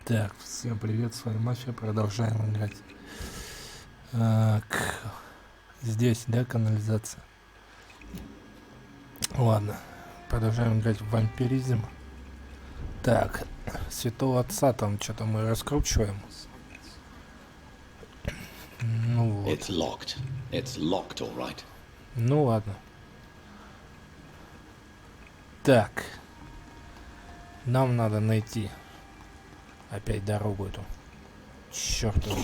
Так, всем привет, с вами Мафия, продолжаем играть. Так, здесь, да, канализация? Ладно, продолжаем играть в вампиризм. Так, Святого Отца там что-то мы раскручиваем. Ну вот. It's locked, all right. Ну ладно. Так, нам надо найти опять дорогу эту. Чёртову.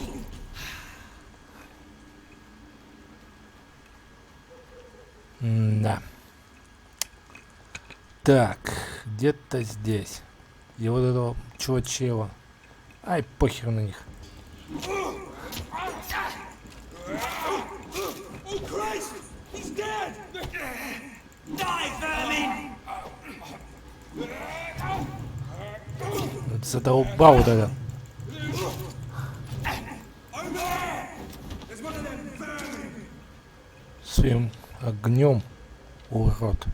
Да. Так, где-то здесь. И вот этого чего-чего. Ай, похер на них. Задолбал вот это. Своим огнем, урод.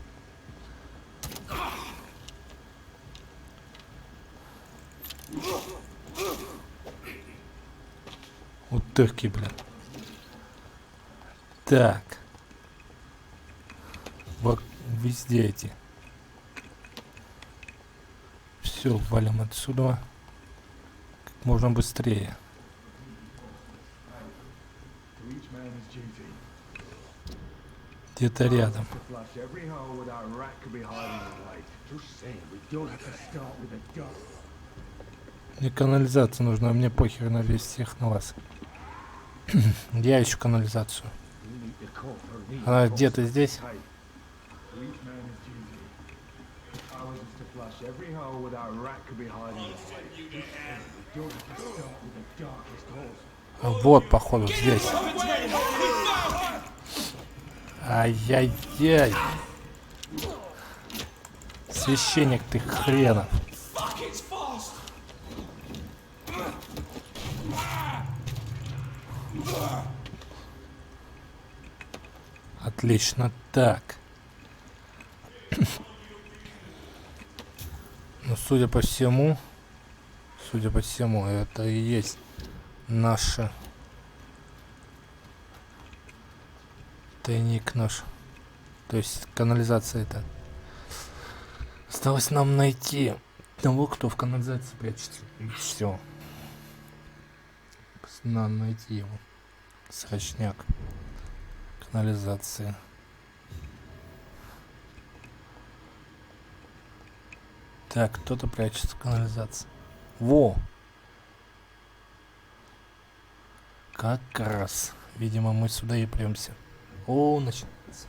Утырки, блин. Так. Вот везде эти. Все, валим отсюда. Как можно быстрее. Где-то рядом. Мне канализация нужна, мне похер на весь всех на вас. Я ищу канализацию. Она где-то здесь. Вот, походу, здесь. Ай-яй-яй. Священник ты хренов. Отлично, так. Ну, судя по всему, это и есть наша тайник наш. То есть канализация это. Осталось нам найти того, кто в канализации прячется. И все. Надо найти его. Срочняк. Канализация. Так, кто-то прячется в канализации. Во! Как раз. Видимо, мы сюда и премся. О, начинается.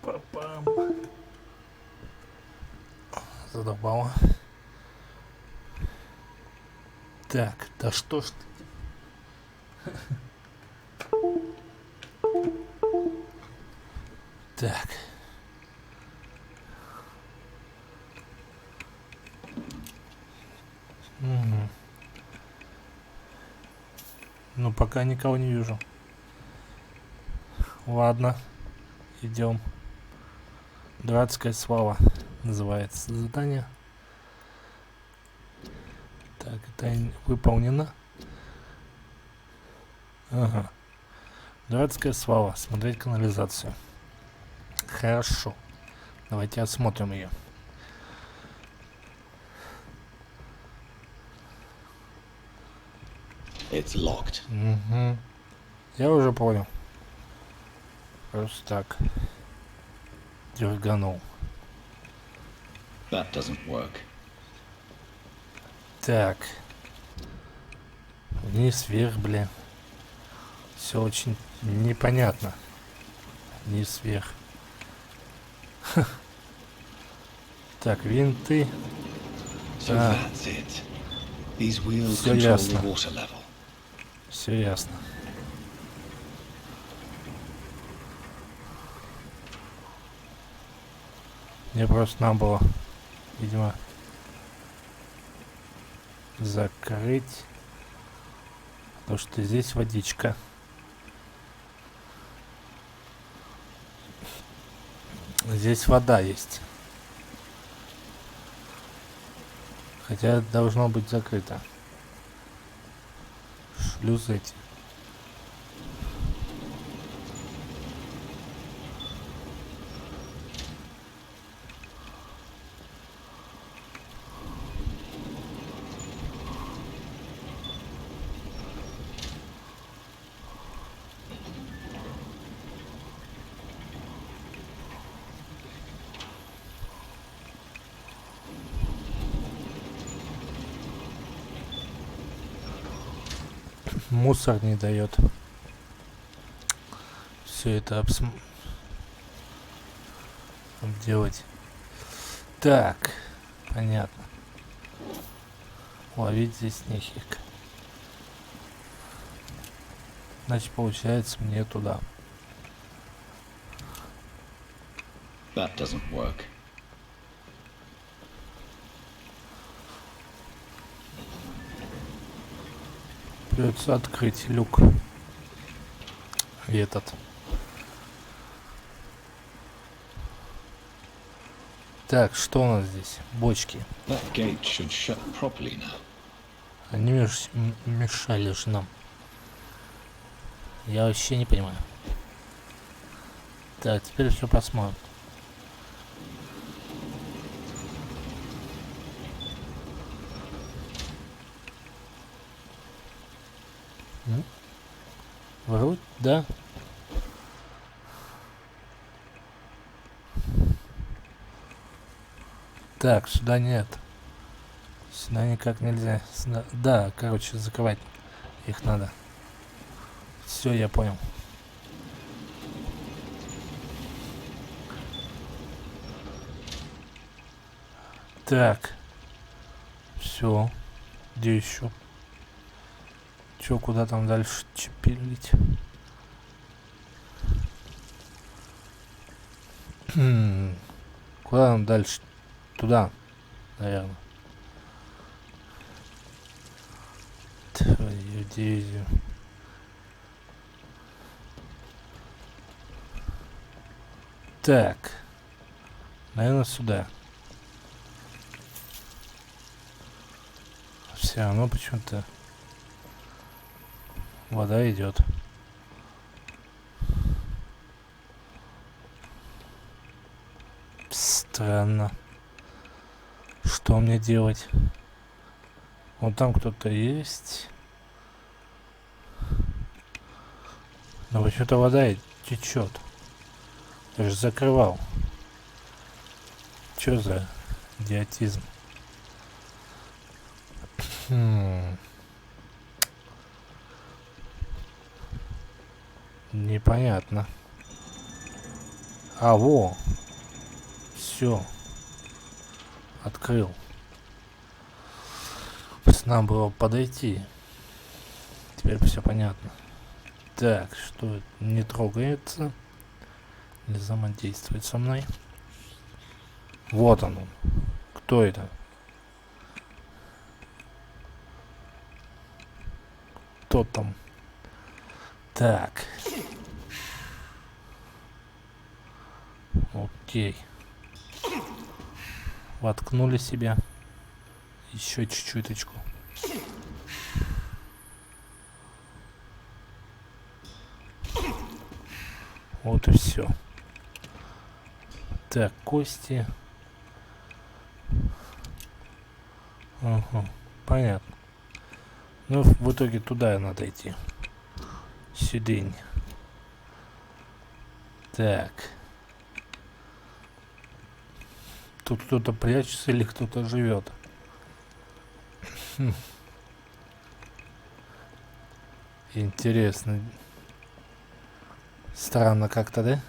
Папам. Задолбало. Так, да что ж ты? Так. Угу. Ну, пока никого не вижу. Ладно, идем. Дурацкая слава называется задание. Так, это выполнено. Ага. Дурацкая слава. Смотреть канализацию. Хорошо. Давайте осмотрим ее. It's locked. Угу. Я уже понял. Просто так. Дерганул. That doesn't work. Так. Вниз, вверх, блин. Все очень непонятно. Вниз, вверх. Так, винты. So that's it. These wheels Все control ясно. the water level. Все ясно. Мне просто надо было, видимо, закрыть. Потому что здесь водичка. Здесь вода есть. Хотя должно быть закрыто. Шлюзы эти. Мусор не дает все это обделать. Так, понятно. Ловить здесь нефиг. Значит, получается, мне туда. That doesn't work. Придется открыть люк. И этот. Так, что у нас здесь? Бочки. That gate should shut properly now. Они мешали же нам. Я вообще не понимаю. Так, теперь все посмотрим. Вроде, да. Так, сюда нет. Сюда никак нельзя. Сюда... Да, короче, закрывать их надо. Все, я понял. Так. Все. Где еще? Че, куда там дальше чепилить? Куда нам дальше? Туда, наверное. Твою дивизию. Так. Наверное, сюда. Все равно почему-то вода идет. Странно. Что мне делать? Вон там кто-то есть. Но почему-то вода течет. Я же закрывал. Что за идиотизм? Непонятно. А, во. Все. Открыл. Надо было подойти. Теперь все понятно. Так, что это? Не трогается. Не взаимодействует со мной. Вот он. Кто это? Кто там? Так. Окей. Воткнули себя. Еще чуть-чуточку. Вот и все. Так, кости. Ага, понятно. Ну, в итоге туда надо идти. Сюдень. Так. Тут кто-то прячется или кто-то живет. Интересно. Странно как-то, да?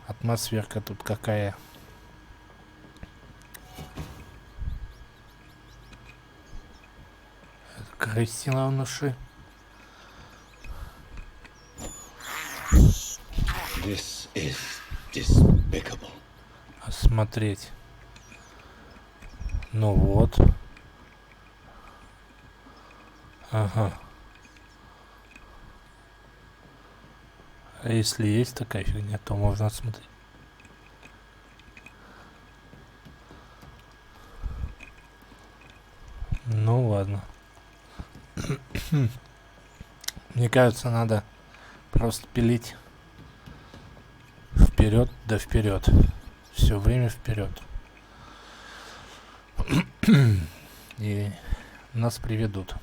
Атмосферка тут какая. Крысинануши. This is despicable. Осмотреть. Ну вот. Ага. А если есть такая фигня, то можно осмотреть. Ну ладно. Мне кажется, надо просто пилить вперед, да вперед. Все время вперед. И нас приведут.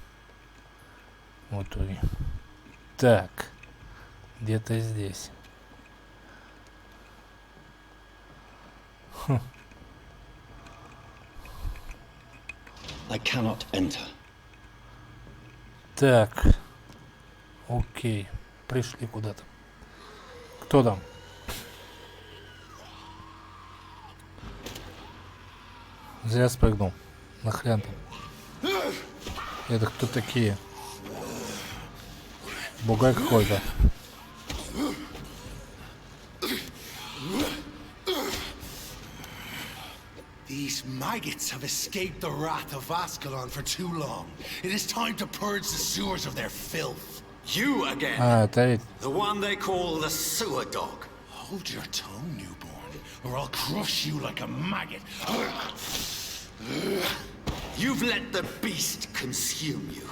Вот и. Так. Где-то здесь. Хм. I cannot enter. Так. Окей. Пришли куда-то. Кто там? Зря спрыгнул. Нахрен там. Это кто такие? Бугай какой-то. These maggots have escaped the wrath of Ascalon for too long. It is time to purge the sewers of their filth. You again. Это ведь. The one they call the sewer dog. Hold your tongue, newborn, or I'll crush you like a maggot. You've let the beast consume you.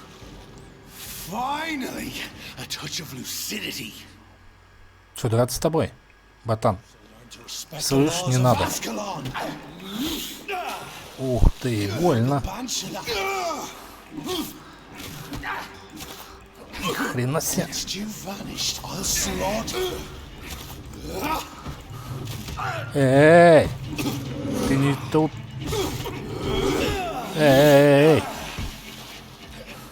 Finally, a touch of lucidity. Что, драться с тобой, ботан? To respect the Слышь, laws не of надо. Ascalon. Ух ты, больно. Banshee, Хрена себе. Since you vanished, I'll slaughter. Эй! Ты не тут. Эй!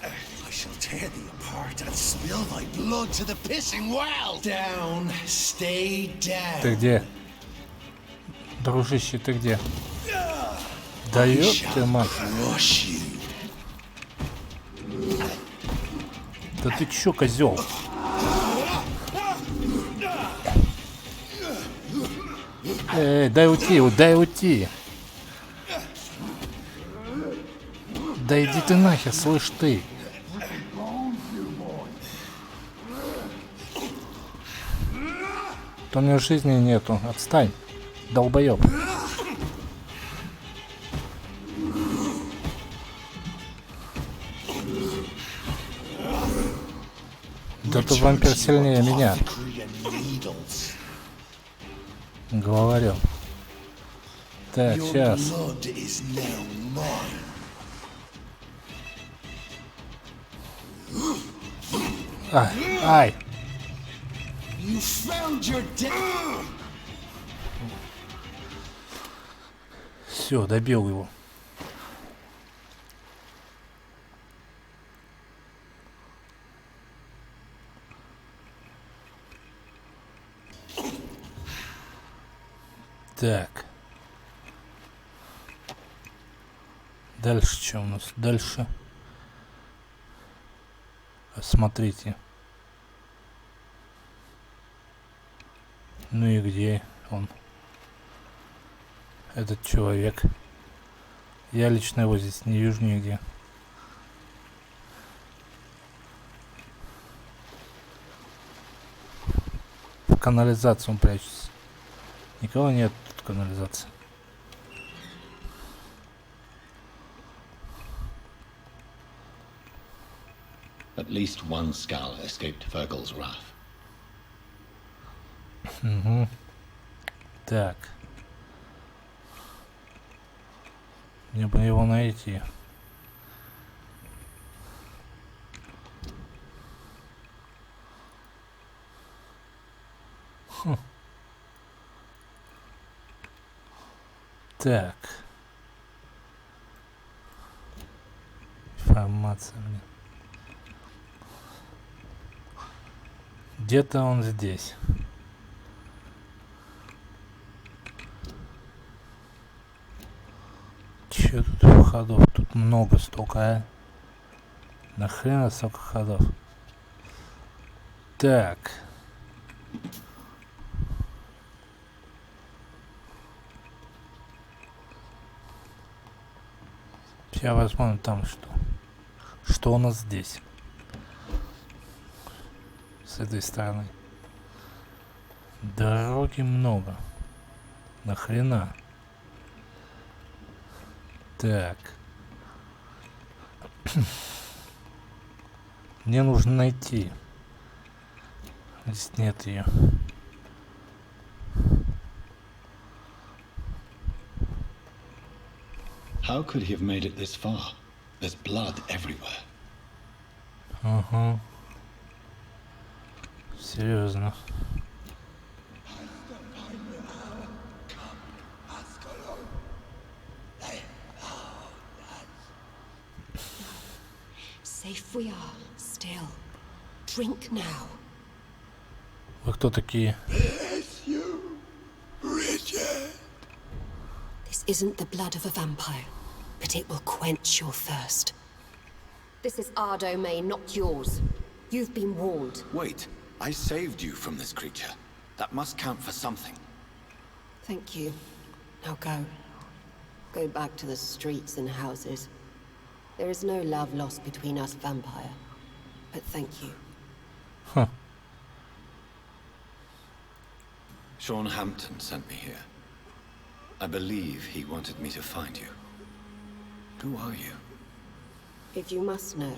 I shall tear thee apart and spill thy blood to the pissing well. Down, stay down. Ты где? Дружище, ты где? Да ёб ты мать. Crush you. Да ты чё, козел? Эй, дай уйти, дай уйти. Да иди ты нахер, слышь ты. То у меня жизни нету. Отстань, долбоёб. Да ты вампир сильнее меня. Needles. Говорю. Так, Your сейчас. blood is now mine. Ай! You found your death. Все, добил его. Так. Дальше что у нас? Дальше. Смотрите. Ну и где он? Этот человек. Я лично его здесь не вижу нигде. В канализацию он прячется. Никого нет тут канализации. At least one skull escaped Fergal's wrath. Угу. Так. Мне бы его найти. Хм. Так. Информация, блин. Где-то он здесь. Че тут ходов? Тут много столько, а? Нахрена столько ходов? Так. Сейчас посмотрим там что. Что у нас здесь? С этой стороны. Дороги много. Нахрена? Так. Мне нужно найти. Здесь нет ее. How could he have made it this far? There's blood everywhere. Ага. Серьезно. Safe we are, still. Drink now. Вы кто такие? This isn't the blood of a vampire, but it will quench your thirst. This is our domain, not yours. You've been warned. Wait, I saved you from this creature. That must count for something. Thank you. Now go. Go back to the streets and houses. There is no love lost between us, vampire. But thank you. Huh. Sean Hampton sent me here. I believe he wanted me to find you. Who are you? If you must know,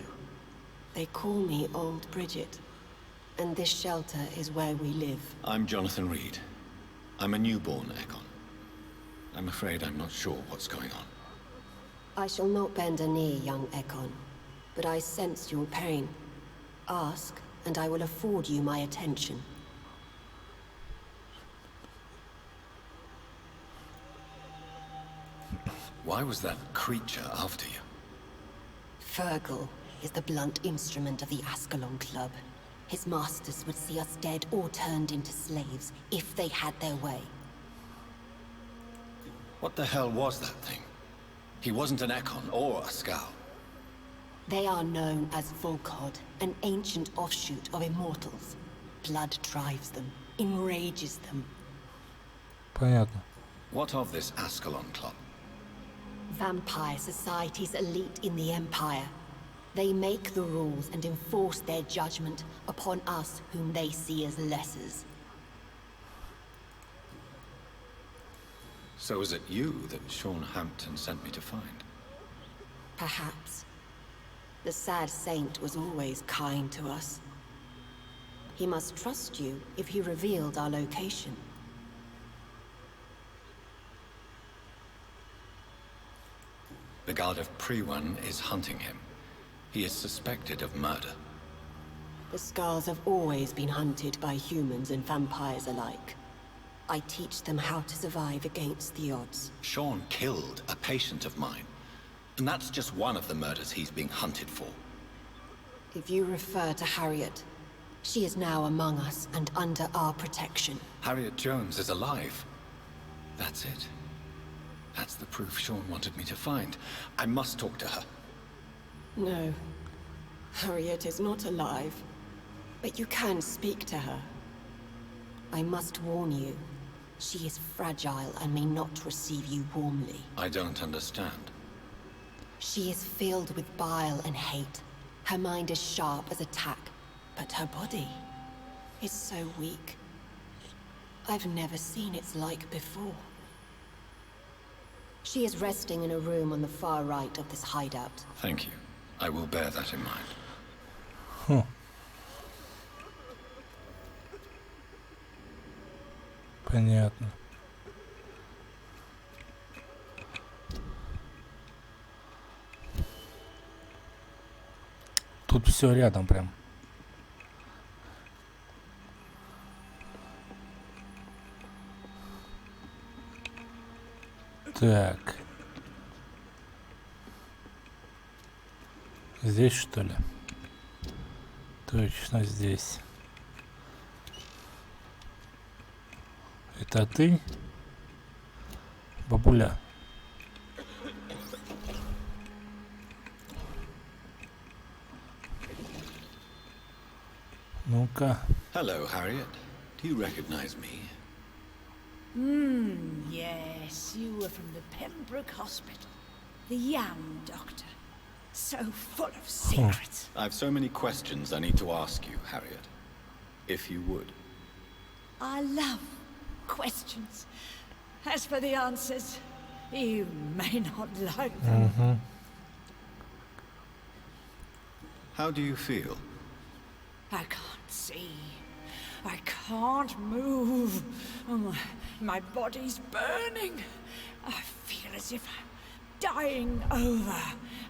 they call me Old Bridget. And this shelter is where we live. I'm Jonathan Reed. I'm a newborn Egon. I'm afraid I'm not sure what's going on. I shall not bend a knee, young Egon. But I sense your pain. Ask, and I will afford you my attention. Why was that creature after you? Fergal is the blunt instrument of the Ascalon Club. His masters would see us dead or turned into slaves, if they had their way. What the hell was that thing? He wasn't an Ekon or a Scowl. They are known as Volkod, an ancient offshoot of immortals. Blood drives them, enrages them. Понятно. What of this Ascalon Club? Vampire society's elite in the Empire. They make the rules and enforce their judgment upon us whom they see as lessers. So is it you that Sean Hampton sent me to find? Perhaps. The sad saint was always kind to us. He must trust you if he revealed our location. The guard of Prewan is hunting him. He is suspected of murder. The Scars have always been hunted by humans and vampires alike. I teach them how to survive against the odds. Sean killed a patient of mine. And that's just one of the murders he's being hunted for. If you refer to Harriet, she is now among us and under our protection. Harriet Jones is alive. That's it. That's the proof Sean wanted me to find. I must talk to her. No. Harriet is not alive. But you can speak to her. I must warn you. She is fragile and may not receive you warmly. I don't understand. She is filled with bile and hate. Her mind is sharp as a tack, but her body is so weak. I've never seen its like before. She is resting in a room on the far right of this hideout. Thank you. I will bear that in mind. Хм. Понятно. Тут все рядом прям. Так. Здесь, что ли? Точно здесь. Это ты? Бабуля. Ну-ка. Hello, Harriet. Do you recognize me? Yes, you were from the Pembroke Hospital. The Yam Doctor. So full of secrets. I've so many questions I need to ask you, Harriet. If you would. I love questions. As for the answers, you may not like them. How do you feel? I can't see. I can't move. Oh, my body's burning. I feel as if I'm dying over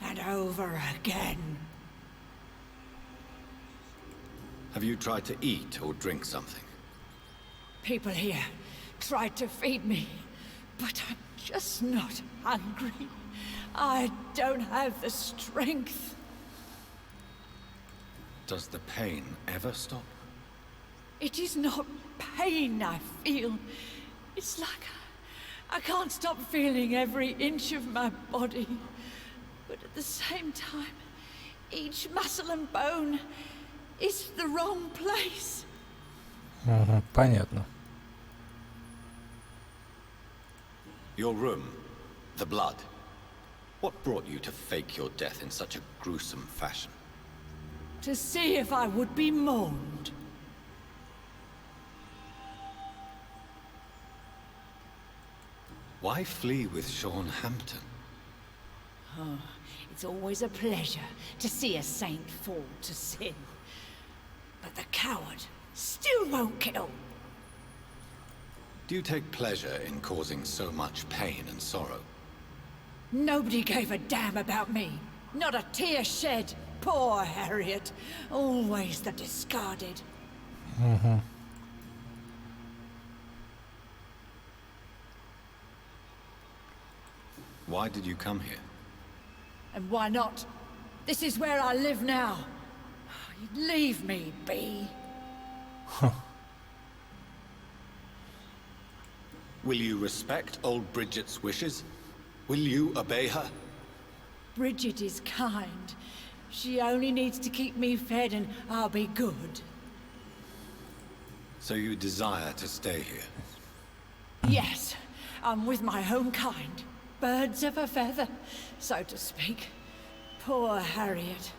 and over again. Have you tried to eat or drink something? People here tried to feed me, but I'm just not hungry. I don't have the strength. Does the pain ever stop? It is not pain I feel. It's like I can't stop feeling every inch of my body. But at the same time, each muscle and bone is the wrong place. Понятно. Your room, the blood. What brought you to fake your death in such a gruesome fashion? To see if I would be mourned. Why flee with Sean Hampton? Oh, it's always a pleasure to see a saint fall to sin. But the coward still won't kill. Do you take pleasure in causing so much pain and sorrow? Nobody gave a damn about me. Not a tear shed. Poor Harriet. Always the discarded. Why did you come here? And why not? This is where I live now. Leave me be. Will you respect old Bridget's wishes? Will you obey her? Bridget is kind. She only needs to keep me fed and I'll be good. So you desire to stay here? Yes, I'm with my own kind. Birds of a feather, so to speak. Poor Harriet.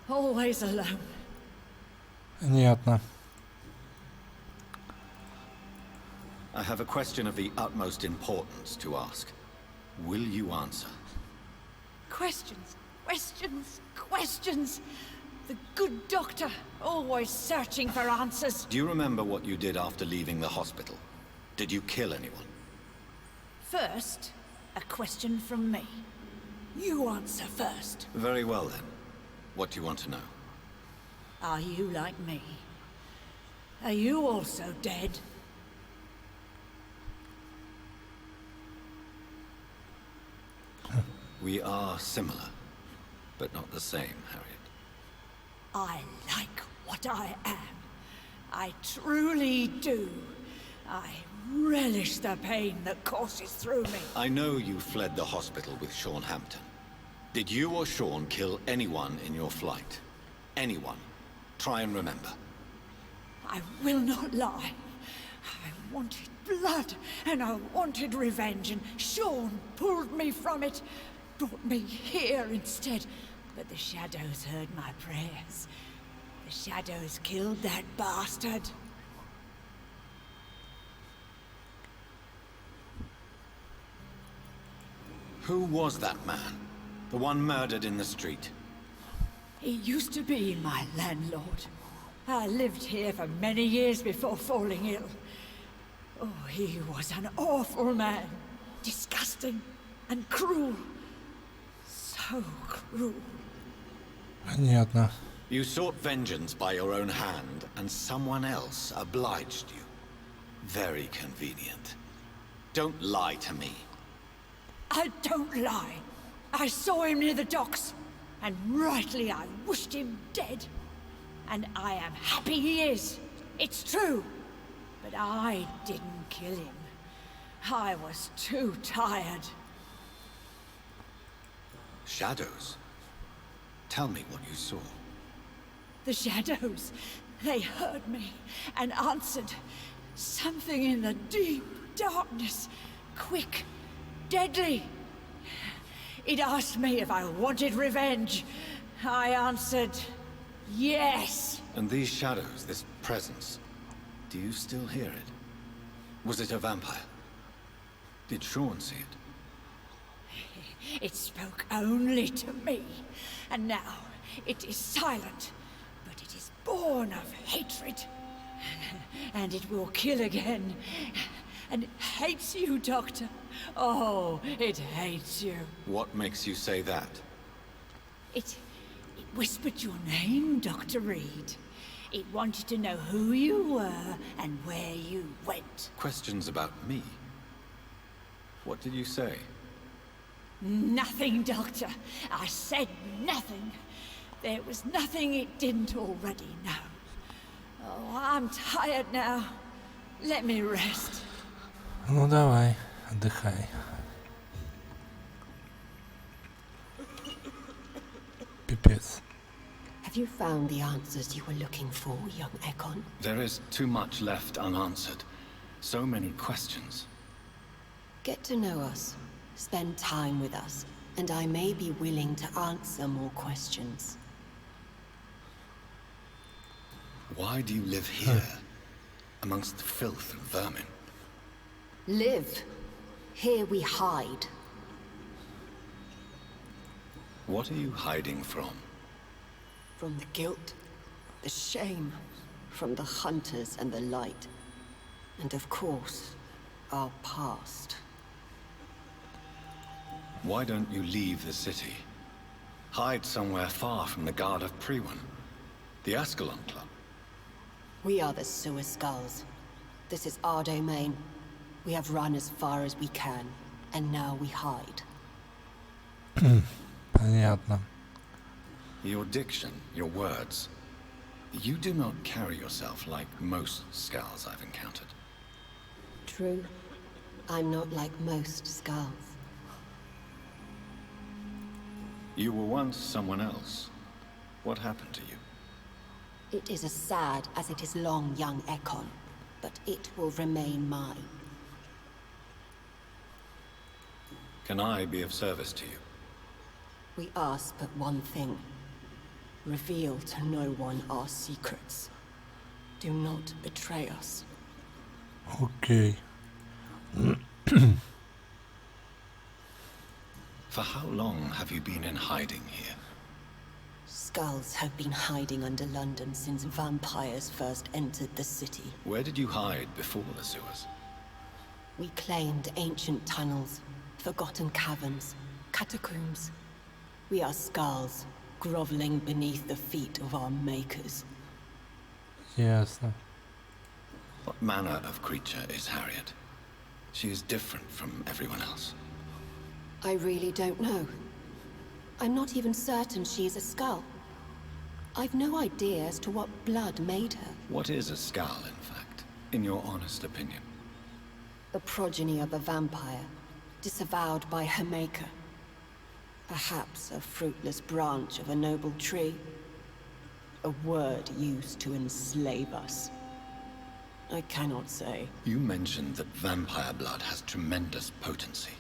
Always alone. Понятно. I have a question of the utmost importance to ask. Will you answer? Questions, questions, questions. The good doctor, always searching for answers. Do you remember what you did after leaving the hospital? Did you kill anyone? First, a question from me. You answer first. Very well then. What do you want to know? Are you like me? Are you also dead? We are similar, but not the same, Harriet. I like what I am. I truly do. I relish the pain that courses through me. I know you fled the hospital with Sean Hampton. Did you or Sean kill anyone in your flight? Anyone? Try and remember. I will not lie. I wanted blood, and I wanted revenge, and Sean pulled me from it, brought me here instead. But the shadows heard my prayers. The shadows killed that bastard. Who was that man? The one murdered in the street? He used to be my landlord. I lived here for many years before falling ill. Oh, he was an awful man. Disgusting and cruel. So cruel. Понятно. You sought vengeance by your own hand, and someone else obliged you. Very convenient. Don't lie to me. I don't lie. I saw him near the docks, and rightly I wished him dead. And I am happy he is. It's true. But I didn't kill him. I was too tired. Shadows? Tell me what you saw. The shadows, they heard me and answered. Something in the deep darkness. Quick, deadly. It asked me if I wanted revenge. I answered, yes. And these shadows, this presence, do you still hear it? Was it a vampire? Did Sean see it? It spoke only to me. And now, It is silent, but it is born of hatred. And it will kill again. And it hates you, Doctor. Oh, it hates you. What makes you say that? It whispered your name, Dr. Reed. It wanted to know who you were and where you went. Questions about me? What did you say? Nothing, Doctor. I said nothing. There was nothing it didn't already know. Oh, I'm tired now. Let me rest. Ну давай, отдыхай. Пипец. Have you found the answers you were looking for, young Ekon? There is too much left unanswered. So many questions. Get to know us, spend time with us, and I may be willing to answer more questions. Why do you live here, amongst filth and vermin? Live. Here we hide. What are you hiding from? From the guilt, the shame, from the hunters and the light. And of course, our past. Why don't you leave the city? Hide somewhere far from the guard of Priwen, the Ascalon Club. We are the Sewer Skulls. This is our domain. We have run as far as we can, and now we hide. Понятно. Your diction, your words. You do not carry yourself like most Skulls I've encountered. True. I'm not like most Skulls. You were once someone else. What happened to you? It is as sad as it is long, young Ekon, but it will remain mine. Can I be of service to you? We ask but one thing. Reveal to no one our secrets. Do not betray us. Окей. For how long have you been in hiding here? Skulls have been hiding under London since vampires first entered the city. Where did you hide before the sewers? We claimed ancient tunnels, forgotten caverns, catacombs. We are Skulls, groveling beneath the feet of our makers. Ясно. What manner of creature is Harriet? She is different from everyone else. I really don't know. I'm not even certain she is a Skull. I've no idea as to what blood made her. What is a Skull, in fact, in your honest opinion? The progeny of a vampire, disavowed by her maker. Perhaps a fruitless branch of a noble tree. A word used to enslave us. I cannot say. You mentioned that vampire blood has tremendous potency.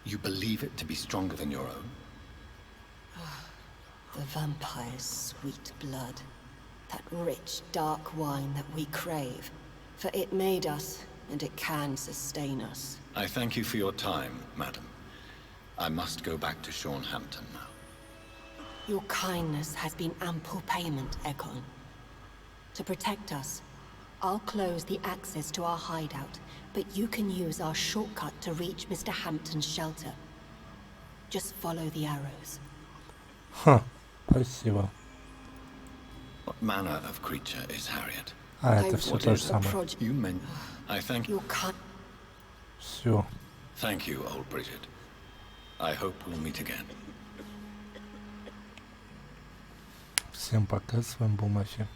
You believe it to be stronger than your own? The vampire's sweet blood. That rich, dark wine that we crave. For it made us, and it can sustain us. I thank you for your time, madam. I must go back to Shornhampton now. Your kindness has been ample payment, Ekon. To protect us, I'll close the access to our hideout, but you can use our shortcut to reach Mr. Hampton's shelter. Just follow the arrows. Ха, спасибо. What manner of creature is Harriet? А, это все What то is же the самое. You meant... I thank you. Your kind... Все. Thank you, old Bridget. I hope we'll meet again. Всем пока, с вами был Мафия.